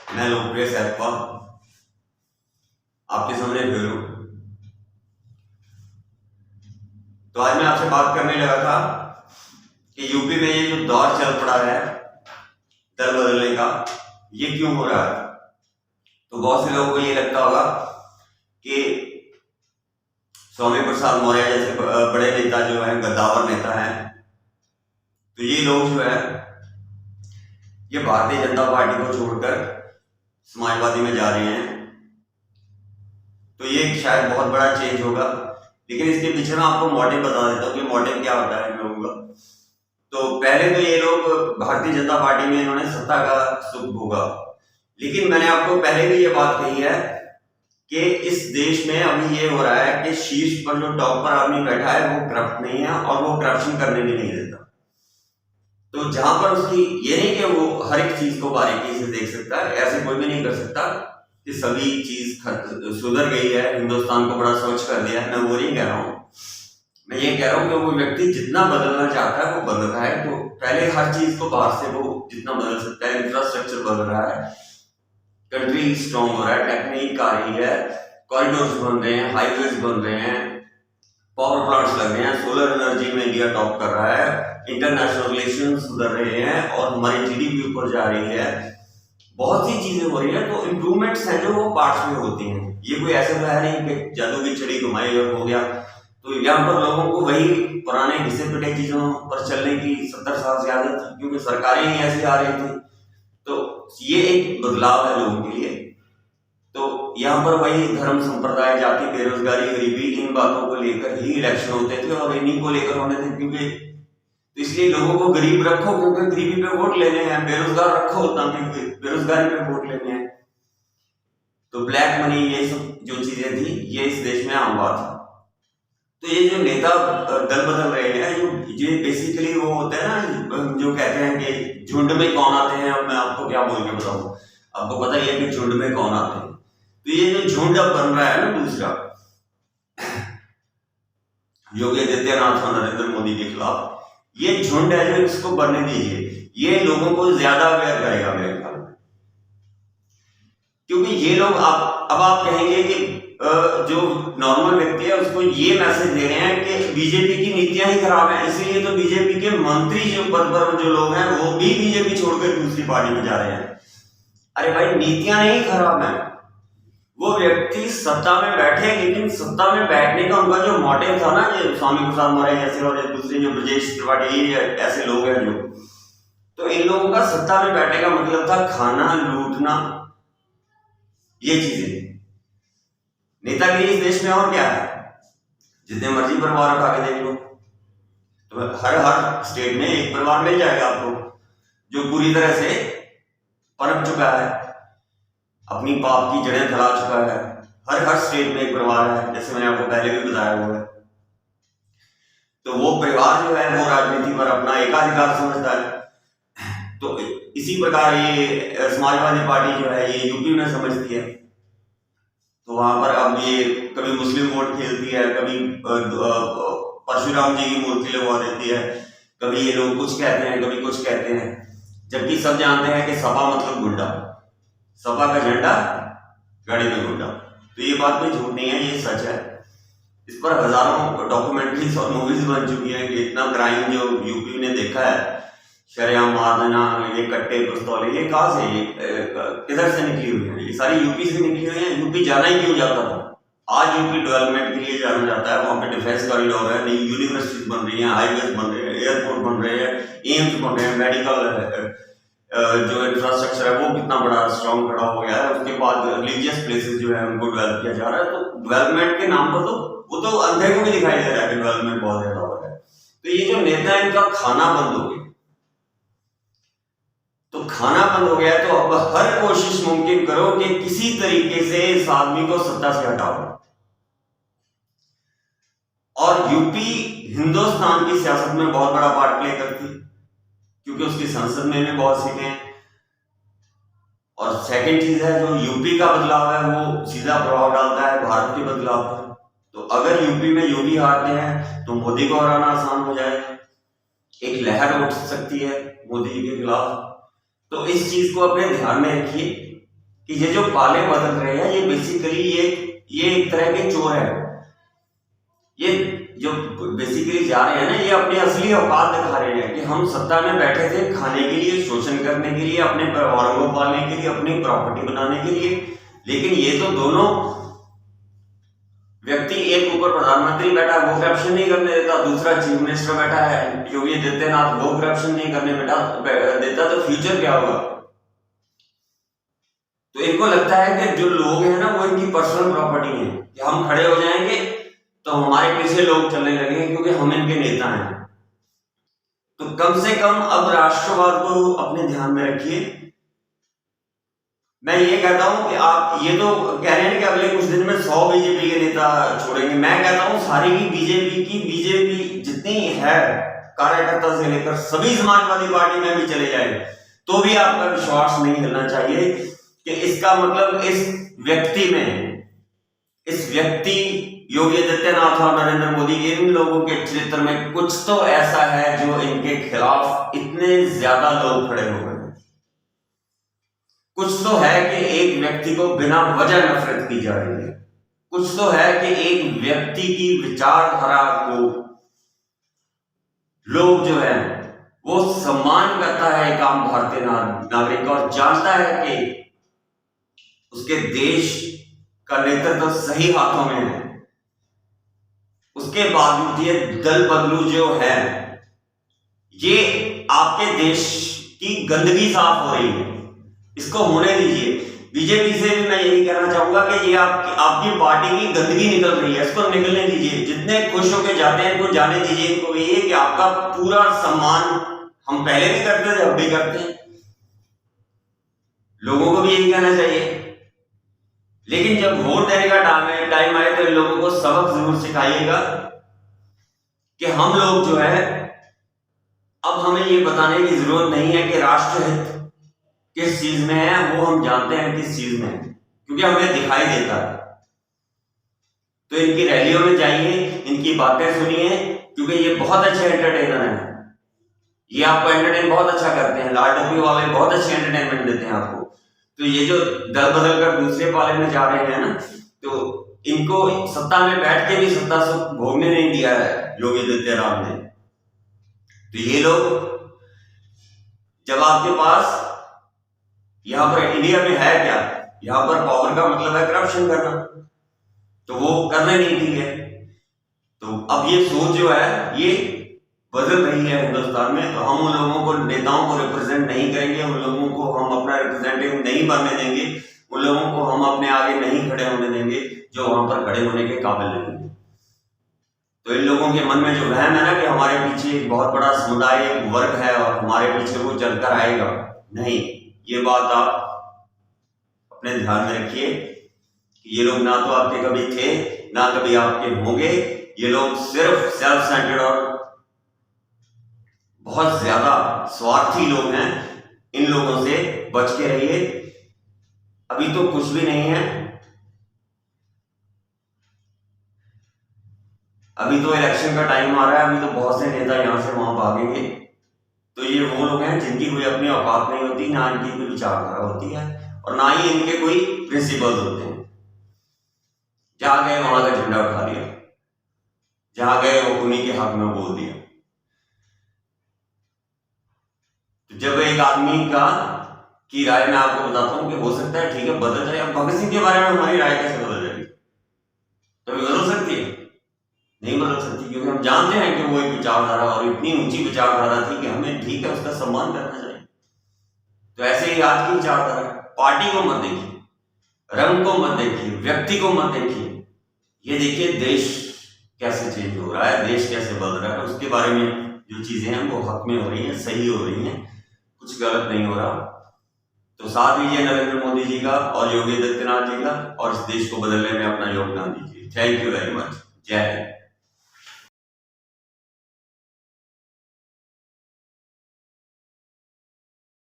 मैं लोकप्रिय सैफा आपके सामने फिर हूं। तो आज मैं आपसे बात करने लगा था कि यूपी में ये जो दौर चल पड़ा है दल बदलने का, ये क्यों हो रहा है। तो बहुत से लोगों को ये लगता होगा कि स्वामी प्रसाद मौर्य जैसे बड़े नेता जो है, गद्दावर नेता हैं, तो ये लोग जो है ये भारतीय जनता पार्टी को छोड़कर समाजवादी में जा रहे हैं। तो ये शायद बहुत बड़ा चेंज होगा, लेकिन इसके पीछे मैं आपको मोटिव बता देता हूँ कि मोटिव क्या होता है इन लोगों का। तो पहले तो ये लोग भारतीय जनता पार्टी में इन्होंने सत्ता का सुख भोगा, लेकिन मैंने आपको पहले भी ये बात कही है कि इस देश में अभी ये हो रहा है कि शीर्ष पर जो टॉप पर आदमी बैठा है वो करप्ट नहीं है और वो करप्शन करने भी नहीं देता। तो जहां पर उसकी ये नहीं कि वो हर एक चीज को बारीकी से देख सकता है, ऐसे कोई भी नहीं कर सकता कि सभी चीज सुधर गई है, हिंदुस्तान को बड़ा स्वच्छ कर दिया है। मैं वो नहीं कह रहा हूँ, मैं ये कह रहा हूँ कि वो व्यक्ति जितना बदलना चाहता है वो बदल रहा है। तो पहले हर चीज को बाहर से वो जितना बदल सकता है, इंफ्रास्ट्रक्चर बदल रहा है, कंट्री स्ट्रांग हो रहा है, टेक्निक आ रही है, कॉरिडोर्स बन रहे हैं, हाईवेज बन रहे हैं, पावर प्लांट्स लग रहे हैं, सोलर एनर्जी में इंडिया टॉप कर रहा है, इंटरनेशनल रिलेशन सुधर रहे हैं और हमारी जीडीपी ऊपर जा रही है, बहुत सी चीजें हो रही है। तो इम्प्रूवमेंट्स हैं जो वो पार्ट्स में होती हैं। ये कोई ऐसा तो है नहीं कि जादू की छड़ी घुमाई और हो गया। तो यहाँ पर लोगों को वही पुराने घिसे पिटे चीजों पर चलने की 70 साल से आदत थी, क्योंकि सरकारें ही ऐसी आ रही थी। तो ये एक बदलाव है लोगों के लिए। तो यहाँ पर वही धर्म, संप्रदाय, जाति, बेरोजगारी, गरीबी, इन बातों को लेकर ही इलेक्शन होते थे और इन्हीं को लेकर होने थे। क्योंकि तो इसलिए लोगों को गरीब रखो क्योंकि गरीबी पे वोट लेने हैं, बेरोजगार रखो ताकि बेरोजगारी पे वोट लेने हैं। तो ब्लैक मनी, ये सब जो चीजें थी, ये इस देश में आम बात है। तो ये जो नेता दल बदल रहे हैं, ये बेसिकली वो होते हैं ना जो कहते हैं कि झुंड में कौन आते हैं। अब मैं आपको क्या बोल के बताऊं, आपको पता ही है कि झुंड में कौन आते हैं। तो ये जो झुंड अब बन रहा है ना दूसरा, योगी आदित्यनाथ और नरेंद्र मोदी के खिलाफ, ये झुंड है जो इसको बनने दीजिए, ये लोगों को ज्यादा अवेयर करेगा मेरे ख्याल में। क्योंकि ये लोग अब आप कहेंगे कि जो नॉर्मल व्यक्ति है उसको ये मैसेज दे रहे हैं कि बीजेपी की नीतियां ही खराब हैं, इसीलिए तो बीजेपी के मंत्री जो पद पर जो लोग हैं वो भी बीजेपी छोड़कर दूसरी पार्टी में जा रहे हैं। अरे भाई, नीतियां नहीं खराब हैं, वो व्यक्ति सत्ता में बैठे, लेकिन सत्ता में बैठने का उनका जो मोटिव था ना, जो स्वामी प्रसाद मौर्य जैसे और दूसरे जो ब्रजेश त्रिपाठी ऐसे लोग हैं जो, तो इन लोगों का सत्ता में बैठने का मतलब था खाना, लूटना, ये चीजें। नेतागिरी इस देश में और क्या है, जितने मर्जी परिवार उठा के देख लो, तो हर स्टेट में एक परिवार मिल जाएगा आपको जो पूरी तरह से पनप चुका है, अपनी पाप की जड़ें फैला चुका है। हर स्टेट में एक परिवार है, जैसे मैंने आपको पहले भी बताया हुआ है। तो वो परिवार जो है वो राजनीति पर अपना एकाधिकार समझता है। तो इसी प्रकार ये समाजवादी पार्टी जो है ये यूपी में समझती है। तो वहां पर अब ये कभी मुस्लिम वोट खेलती है, कभी परशुराम जी की मूर्ति लगवा देती है, कभी ये लोग कुछ कहते हैं, कभी कुछ कहते हैं, जबकि सब जानते हैं कि सपा मतलब गुंडा, सपा का झंडा गाड़ी में गुंडा। तो ये बात कोई झूठ नहीं है, ये सच है। इस पर हजारों डॉक्यूमेंट्रीज और मूवीज बन चुकी है कि इतना क्राइम जो यूपी ने देखा है, शरेआम मार देना, ये कट्टे पिस्तौले, ये कहां से, ये किधर से निकली हुई है, ये सारी यूपी से निकली हुई है। यूपी जाना ही क्यों जाता था, आज यूपी डेवलपमेंट के लिए जाना जाता है। वहां पे डिफेंस कॉरिडोर है, नई यूनिवर्सिटीज बन रही है, हाईवेज बन रहे हैं, एयरपोर्ट बन रहे हैं, एम्स बन रहे हैं, मेडिकल जो इंफ्रास्ट्रक्चर है वो कितना बड़ा स्ट्रॉन्ग खड़ा हो गया है। उसके बाद रिलीजियस प्लेसेस जो है उनको डेवलप किया जा रहा है। तो डेवलपमेंट के नाम पर तो वो तो अंधे को भी दिखाई दे रहा है कि डेवलपमेंट बहुत ज्यादा हो रहा है। तो ये जो नेता है इनका खाना बंद हो गया, तो खाना बंद हो गया तो अब हर कोशिश मुमकिन करो कि किसी तरीके से इस आदमी को सत्ता से हटाओ। और यूपी हिंदुस्तान की सियासत में बहुत बड़ा पार्ट प्ले करती है, क्योंकि उसकी संसद में भी बहुत सीटें हैं। और सेकंड चीज है, जो यूपी का बदलाव है वो सीधा प्रभाव डालता है भारत के बदलाव पर। तो अगर यूपी में योगी हारते हैं तो मोदी को हराना आसान हो जाएगा, एक लहर उठ सकती है मोदी जी के खिलाफ। तो इस चीज को अपने ध्यान में रखिए कि ये जो पाले बदल रहे हैं ये बेसिकली ये एक तरह के चोर है। ये जो बेसिकली जा रहे हैं ना, ये अपनी असली औकात दिखा रहे हैं कि हम सत्ता में बैठे थे खाने के लिए, शोषण करने के लिए, अपने परिवारों को पालने के लिए, अपनी प्रॉपर्टी बनाने के लिए। लेकिन ये तो दोनों व्यक्ति, एक ऊपर प्रधानमंत्री बैठा है वो करप्शन नहीं करने देता, दूसरा चीफ मिनिस्टर बैठा है योगी आदित्यनाथ वो करप्शन नहीं करने देता, तो फ्यूचर क्या होगा? तो इनको लगता है कि जो लोग हैं ना वो इनकी पर्सनल प्रॉपर्टी है, कि हम खड़े हो जाएंगे तो हमारे पीछे लोग चलने लगेंगे क्योंकि हम इनके नेता हैं। तो कम से कम अब राष्ट्रवाद को अपने ध्यान में रखिए। मैं ये कहता हूं कि आप ये तो कह रहे हैं कि अगले कुछ दिन में 100 बीजेपी के नेता छोड़ेंगे। मैं कहता हूं सारी की बीजेपी जितनी है कार्यकर्ता से लेकर सभी समाजवादी पार्टी में भी चले जाए तो भी आपका विश्वास नहीं हिलना चाहिए कि इसका मतलब इस व्यक्ति योगी आदित्यनाथ और नरेंद्र मोदी के इन लोगों के चरित्र में कुछ तो ऐसा है जो इनके खिलाफ इतने ज्यादा लोग खड़े हो गए। कुछ तो है कि एक व्यक्ति को बिना वजह नफरत की जा रही है। कुछ तो है कि एक व्यक्ति की विचारधारा को लोग जो है वो सम्मान करता है एक आम भारतीय नागरिक और जानता है कि उसके देश का नेतृत्व सही हाथों में है। उसके बावजूद ये दल बदलू जो है ये आपके देश की गंदगी साफ हो रही है, इसको होने दीजिए। बीजेपी से भी मैं यही कहना चाहूंगा कि ये आपकी पार्टी की गंदगी निकल रही है, इसको निकलने दीजिए। जितने खुश होकर जाते हैं इनको जाने दीजिए। इनको ये कि आपका पूरा सम्मान हम पहले भी करते थे अब भी करते हैं, लोगों को भी यही कहना चाहिए। लेकिन जब वोट देने का टाइम आए तो लोगों को सबक जरूर सिखाइएगा कि हम लोग जो है अब हमें ये बताने की जरूरत नहीं है कि राष्ट्रहित किस चीज में है, वो हम जानते हैं किस चीज में है क्योंकि हमें दिखाई देता है। तो इनकी रैलियों में जाइए, इनकी बातें सुनिए क्योंकि ये बहुत अच्छे एंटरटेनर हैं। ये आपको एंटरटेन बहुत अच्छा करते हैं, लाल टोपी वाले बहुत अच्छे एंटरटेनमेंट देते हैं आपको। तो ये जो दल बदल कर दूसरे पाले में जा रहे हैं ना, तो इनको सत्ता में बैठ के भी सत्ता सुख भोगने नहीं दिया है योगी आदित्यनाथ ने। तो ये लोग जब आपके पास यहां पर इंडिया में है क्या, यहां पर पावर का मतलब है करप्शन करना, तो वो करने नहीं दी है। तो अब ये सोच जो है ये बदल रही है हिंदुस्तान में। तो हम उन लोगों को, नेताओं को रिप्रेजेंट नहीं करेंगे, उन लोगों को हम अपना रिप्रेजेंटेटिव नहीं बनने देंगे, उन लोगों को हम अपने आगे नहीं खड़े होने देंगे जो वहां पर खड़े होने के काबिल नहीं है। तो इन लोगों के मन में जो वहम है ना कि हमारे पीछे एक बहुत बड़ा समुदाय, एक वर्ग है और हमारे पीछे वो चलकर आएगा, नहीं, ये बात आप अपने ध्यान में रखिए कि ये लोग ना तो आपके कभी थे ना कभी आपके होंगे। ये लोग सिर्फ सेल्फ सेंटर्ड और बहुत ज्यादा स्वार्थी लोग हैं। इन लोगों से बच के रहिए। अभी तो कुछ भी नहीं है, अभी तो इलेक्शन का टाइम आ रहा है, अभी तो बहुत से नेता यहां से वहां भागेंगे। तो ये वो लोग हैं जिनकी कोई अपनी औकात नहीं होती, ना इनकी कोई विचारधारा होती है और ना ही इनके कोई प्रिंसिपल्स होते हैं। जहां गए वहां का झंडा उठा लिया, जहां गए वो उन्हीं के हक में बोल दिया। तो जब एक आदमी की राय मैं आपको बताता हूं कि हो सकता है ठीक है बदल जाए। अब भगत सिंह के बारे में हमारी राय कैसे बदल जाएगी? कभी बदल सकती है? नहीं बदल सकती, क्योंकि हम जानते हैं कि वो एक विचारधारा और इतनी ऊंची विचारधारा थी कि हमें ठीक है उसका सम्मान करना चाहिए। तो ऐसे ही आज की विचारधारा, पार्टी को मत देखिए, रंग को मत देखिए, व्यक्ति को मत देखिए, ये देखिए देश कैसे चेंज हो रहा है, देश कैसे बदल रहा है। उसके बारे में जो चीजें हैं वो हक में हो रही हैं, सही हो रही हैं, कुछ गलत नहीं हो रहा। तो साथ दीजिए नरेंद्र मोदी जी का और योगी आदित्यनाथ जी का और इस देश को बदलने में अपना योगदान दीजिए। Thank you very much. जय हिंद।